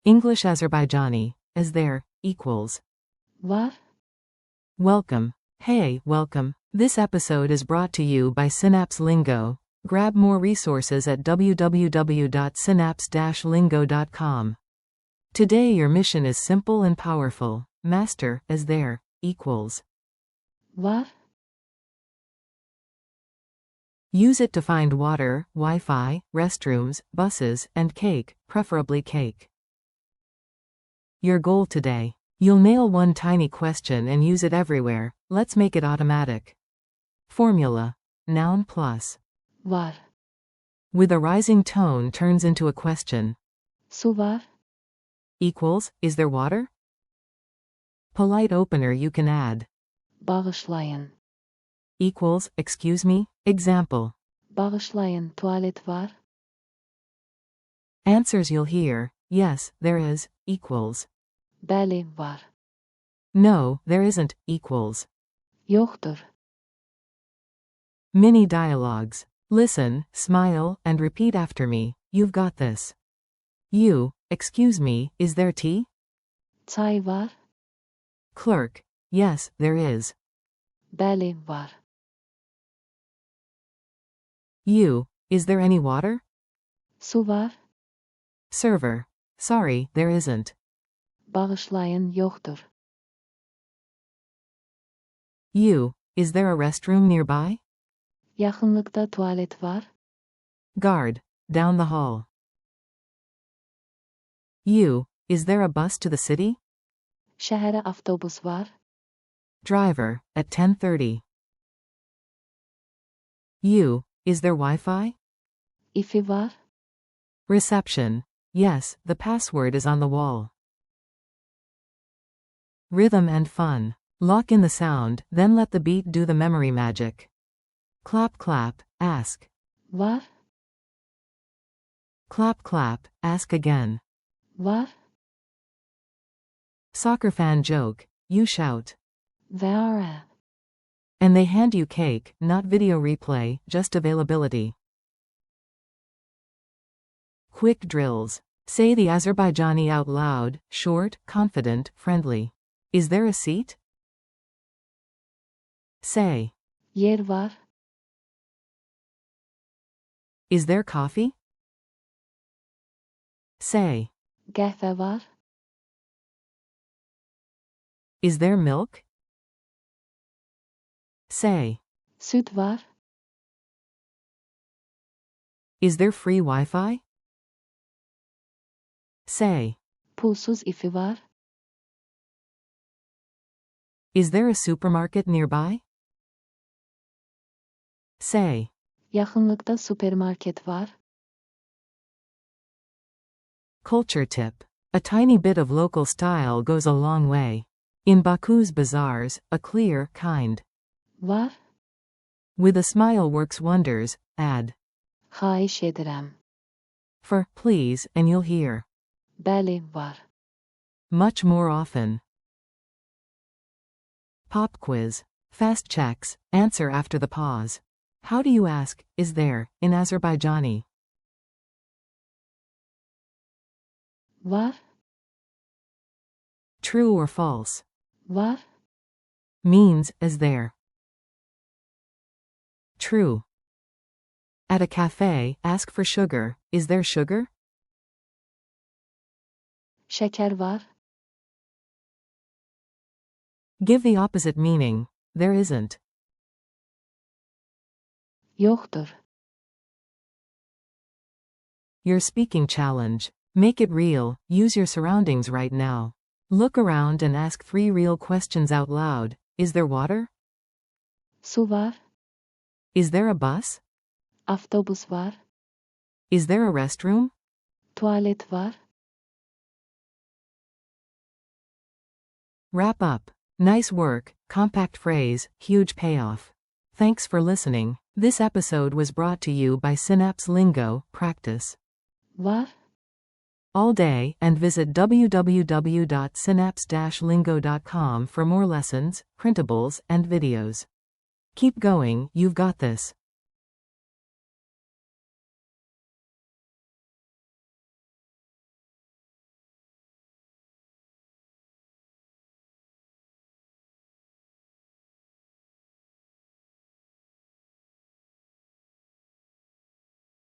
English Azerbaijani, as there, equals. Var. Welcome. Hey, welcome. This episode is brought to you by Synapse Lingo. Grab more resources at www.synapse-lingo.com. Today your mission is simple and powerful. Master, as there, equals. Var. Use it to find water, Wi-Fi, restrooms, buses, and cake, preferably cake. Your goal today. You'll nail one tiny question and use it everywhere. Let's make it automatic. Formula. Noun plus. Var. With a rising tone turns into a question. Su var. Equals, is there water? Polite opener you can add. Bağışlayın. Equals, excuse me, example. Bağışlayın, tuvalet var. Answers you'll hear, yes, there is, equals. Bəli, var. No, there isn't, equals. Yoktur. Mini dialogues. Listen, smile, and repeat after me. You've got this. You, excuse me, is there tea? Çay var. Clerk, yes, there is. Bəli, var. You, is there any water? Su var. Server, sorry, there isn't. Bağışlayın, yoktur. You, is there a restroom nearby? Yakınlıkta tuvalet var. Guard, down the hall. You, is there a bus to the city? Şehre avtobus var. Driver, at 10:30. You, is there Wi-Fi? İfi var. Reception, yes, the password is on the wall. Rhythm and fun. Lock in the sound, then let the beat do the memory magic. Clap clap, ask. Var. Clap clap, ask again. Var. Soccer fan joke, you shout. Var. And they hand you cake, not video replay, just availability. Quick drills. Say the Azerbaijani out loud, short, confident, friendly. Is there a seat? Say. Yer var. Is there coffee? Say. Qəhvə var. Is there milk? Say. Süt var. Is there free Wi-Fi? Say. Pulsuz ifi var. Is there a supermarket nearby? Say. Yakınlıkta süpermarket var. Culture tip. A tiny bit of local style goes a long way. In Baku's bazaars, a clear, kind. Var. With a smile works wonders, add. Xahiş edirəm. For, please, and you'll hear. Bəli, var. Much more often. Pop quiz. Fast checks, answer after the pause. How do you ask, is there, in Azerbaijani? Var. True or false? Var. Means, is there. True. At a cafe, ask for sugar, is there sugar? Şeker var. Give the opposite meaning, there isn't. Yoktur. Your speaking challenge. Make it real, use your surroundings right now. Look around and ask 3 real questions out loud. Is there water? Su var. Is there a bus? Avtobus var. Is there a restroom? Tuvalet var. Wrap up. Nice work, compact phrase, huge payoff. Thanks for listening. This episode was brought to you by Synapse Lingo, practice Var. all day, and visit www.synapse-lingo.com for more lessons, printables, and videos. Keep going, you've got this.